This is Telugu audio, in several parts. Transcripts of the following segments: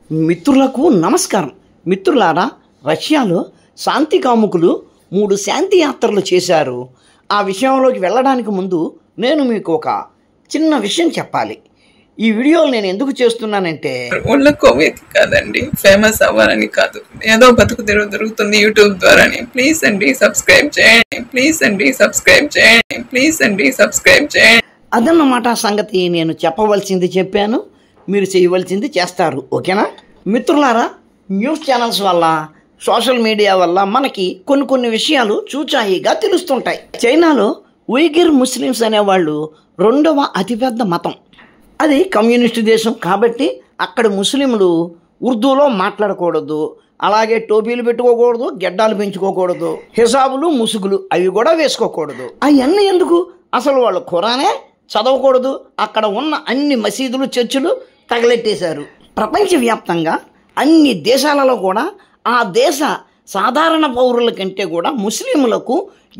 మిత్రులకు నమస్కారం. మిత్రులారా, రష్యాలో శాంతి కాముకులు 3 శాంతి యాత్రలు చేశారు. ఆ విషయంలోకి వెళ్ళడానికి ముందు నేను మీకు ఒక చిన్న విషయం చెప్పాలి. ఈ వీడియోలు నేను ఎందుకు చేస్తున్నానంటే ఒళ్ళ కొవ్వెక్కి కాదండి, ఫేమస్ అవ్వాలని కాదు, ఏదో బతుకు తిరుగుతుంది యూట్యూబ్ ద్వారాని. ప్లీజ్ అండి సబ్స్క్రైబ్ చేయండి, ప్లీజ్ అండి సబ్స్క్రైబ్ చేయండి, ప్లీజ్ అండి సబ్స్క్రైబ్ చేయండి. అదన్నమాట సంగతి. నేను చెప్పవలసింది చెప్పాను, మీరు చేయవలసింది చేస్తారు. ఓకేనా మిత్రులారా? న్యూస్ ఛానల్స్ వల్ల, సోషల్ మీడియా వల్ల మనకి కొన్ని విషయాలు చూచాయిగా తెలుస్తుంటాయి. చైనాలో ఉయిఘర్ ముస్లిమ్స్ అనేవాళ్ళు 2వ అతిపెద్ద మతం. అది కమ్యూనిస్టు దేశం కాబట్టి అక్కడ ముస్లింలు ఉర్దూలో మాట్లాడకూడదు, అలాగే టోపీలు పెట్టుకోకూడదు, గెడ్డాలు పెంచుకోకూడదు, హిజాబులు ముసుగులు అవి కూడా వేసుకోకూడదు. అవన్నీ ఎందుకు? అసలు వాళ్ళు ఖురానే చదవకూడదు. అక్కడ ఉన్న అన్ని మసీదులు, చర్చిలు తగలెట్టేశారు. ప్రపంచవ్యాప్తంగా అన్ని దేశాలలో కూడా ఆ దేశ సాధారణ పౌరుల కంటే కూడా ముస్లింలకు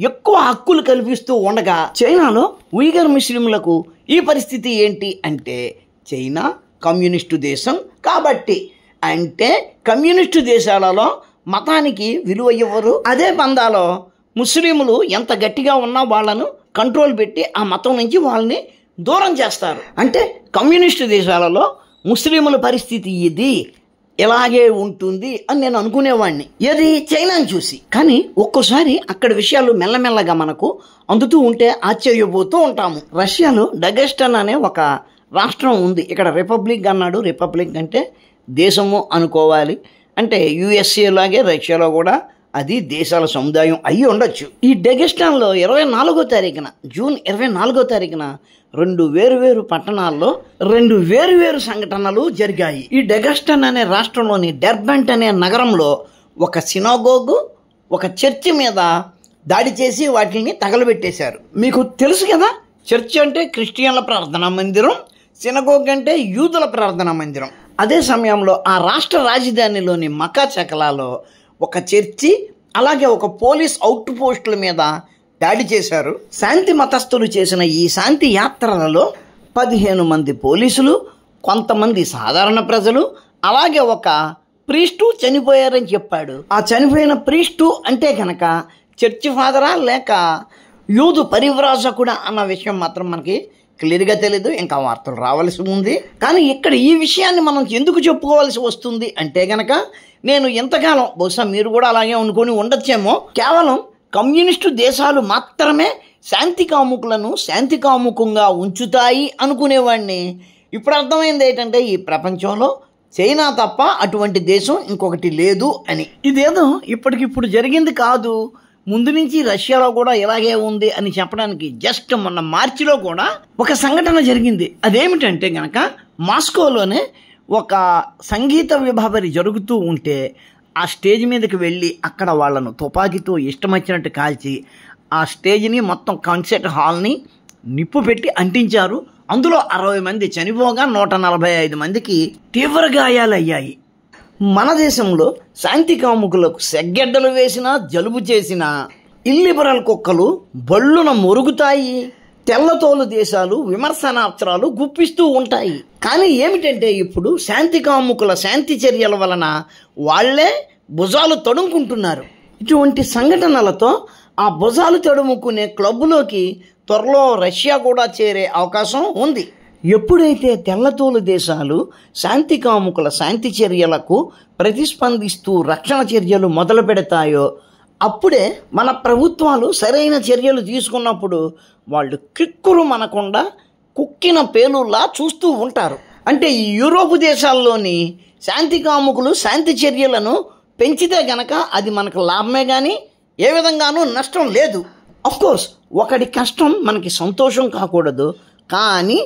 ఎక్కువ హక్కులు కల్పిస్తూ ఉండగా చైనాలో ఉయిఘర్ ముస్లింలకు ఈ పరిస్థితి ఏంటి అంటే, చైనా కమ్యూనిస్టు దేశం కాబట్టి, అంటే కమ్యూనిస్టు దేశాలలో మతానికి విలువ ఇవ్వరు. అదే పందాలో ముస్లింలు ఎంత గట్టిగా ఉన్నా వాళ్ళను కంట్రోల్ పెట్టి ఆ మతం నుంచి వాళ్ళని దూరం చేస్తారు. అంటే కమ్యూనిస్టు దేశాలలో ముస్లింల పరిస్థితి ఇది, ఇలాగే ఉంటుంది అని నేను అనుకునేవాడిని, ఏది చైనాని చూసి. కానీ ఒక్కోసారి అక్కడ విషయాలు మెల్లమెల్లగా మనకు అందుతూ ఉంటే ఆశ్చర్యపోతూ ఉంటాము. రష్యాలో డగెస్టన్ అనే ఒక రాష్ట్రం ఉంది. ఇక్కడ రిపబ్లిక్ అన్నాడు. రిపబ్లిక్ అంటే దేశము అనుకోవాలి. అంటే యుఎస్ఏ లాగే రష్యాలో కూడా అది దేశాల సముదాయం అయ్యి ఉండొచ్చు. ఈ డగెస్టాన్లో 24వ తారీఖున, జూన్ 24వ తారీఖున 2 వేరు పట్టణాల్లో 2 వేరు సంఘటనలు జరిగాయి. ఈ డగెస్టాన్ అనే రాష్ట్రంలోని డెర్బంట్ అనే నగరంలో ఒక సినాగోగు, ఒక చర్చి మీద దాడి చేసి వాటిని తగలబెట్టేశారు. మీకు తెలుసు కదా, చర్చి అంటే క్రిస్టియన్ల ప్రార్థనా మందిరం, సినగోగ్ అంటే యూదుల ప్రార్థనా మందిరం. అదే సమయంలో ఆ రాష్ట్ర రాజధానిలోని మకాచకలాలో ఒక చర్చి, అలాగే ఒక పోలీస్ అవుట్ పోస్టుల మీద దాడి చేశారు. శాంతి మతస్థులు చేసిన ఈ శాంతి యాత్రలలో 15 మంది పోలీసులు, కొంతమంది సాధారణ ప్రజలు, అలాగే ఒక ప్రీస్టు చనిపోయారని చెప్పాడు. ఆ చనిపోయిన ప్రీస్టు అంటే కనుక చర్చి ఫాదరా లేక యూదు పరివ్రాజకుడా అన్న విషయం మాత్రం మనకి క్లియర్గా తెలీదు. ఇంకా వార్తలు రావాల్సి ఉంది. కానీ ఇక్కడ ఈ విషయాన్ని మనం ఎందుకు చెప్పుకోవాల్సి వస్తుంది అంటే గనక, నేను ఎంతకాలం, బహుశా మీరు కూడా అలాగే అనుకొని ఉండొచ్చేమో, కేవలం కమ్యూనిస్టు దేశాలు మాత్రమే శాంతి కాముకులను శాంతి కాముకంగా ఉంచుతాయి అనుకునేవాడిని. ఇప్పుడు అర్థమైంది ఏంటంటే, ఈ ప్రపంచంలో చైనా తప్ప అటువంటి దేశం ఇంకొకటి లేదు అని. ఇదేదో ఇప్పటికిప్పుడు జరిగింది కాదు, ముందు నుంచి రష్యాలో కూడా ఇలాగే ఉంది అని చెప్పడానికి జస్ట్ మొన్న మార్చిలో కూడా ఒక సంఘటన జరిగింది. అదేమిటంటే గనక, మాస్కోలోనే ఒక సంగీత విభావరి జరుగుతూ ఉంటే ఆ స్టేజ్ మీదకి వెళ్ళి అక్కడ వాళ్ళను తుపాకీతో ఇష్టం వచ్చినట్టు కాల్చి ఆ స్టేజ్ని, మొత్తం కాన్సర్ట్ హాల్ని నిప్పు పెట్టి అంటించారు. అందులో 60 మంది చనిపోగా 145 మందికి తీవ్ర గాయాలయ్యాయి. మన దేశంలో శాంతి కాముకులకు సెగ్గెడ్డలు వేసినా, జలుబు చేసినా ఇల్లిబరల్ కుక్కలు బళ్ళున మొరుగుతాయి. తెల్లతోలు దేశాలు విమర్శనాస్త్రాలు గుప్పిస్తూ ఉంటాయి. కానీ ఏమిటంటే, ఇప్పుడు శాంతి కాముకుల శాంతి చర్యల వలన వాళ్లే భుజాలు తడుముకుంటున్నారు. ఇటువంటి సంఘటనలతో ఆ భుజాలు తడుముకునే క్లబ్లోకి త్వరలో రష్యా కూడా చేరే అవకాశం ఉంది. ఎప్పుడైతే తెల్లతోలు దేశాలు శాంతి కాముకుల శాంతి చర్యలకు ప్రతిస్పందిస్తూ రక్షణ చర్యలు మొదలు పెడతాయో అప్పుడే మన ప్రభుత్వాలు సరైన చర్యలు తీసుకున్నప్పుడు వాళ్ళు కిక్కురు మనకుండా కుక్కిన పేలులా చూస్తూ ఉంటారు. అంటే ఈ యూరోపు దేశాల్లోని శాంతి కాముకులు శాంతి చర్యలను పెంచితే గనక అది మనకు లాభమే కానీ ఏ విధంగానూ నష్టం లేదు. అఫ్కోర్స్ ఒకటి కష్టం మనకి సంతోషం కాకూడదు, కానీ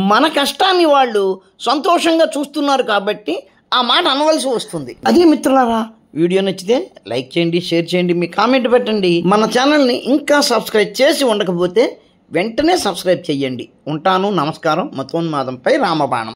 మన కష్టాన్ని వాళ్ళు సంతోషంగా చూస్తున్నారు కాబట్టి ఆ మాట అనవలసి వస్తుంది. అదే మిత్రులారా, వీడియో నచ్చితే లైక్ చేయండి, షేర్ చేయండి, మీ కామెంట్ పెట్టండి. మన ఛానల్ని ఇంకా సబ్స్క్రైబ్ చేసి ఉండకపోతే వెంటనే సబ్స్క్రైబ్ చేయండి. ఉంటాను. నమస్కారం. మతోన్మాదంపై రామబాణం.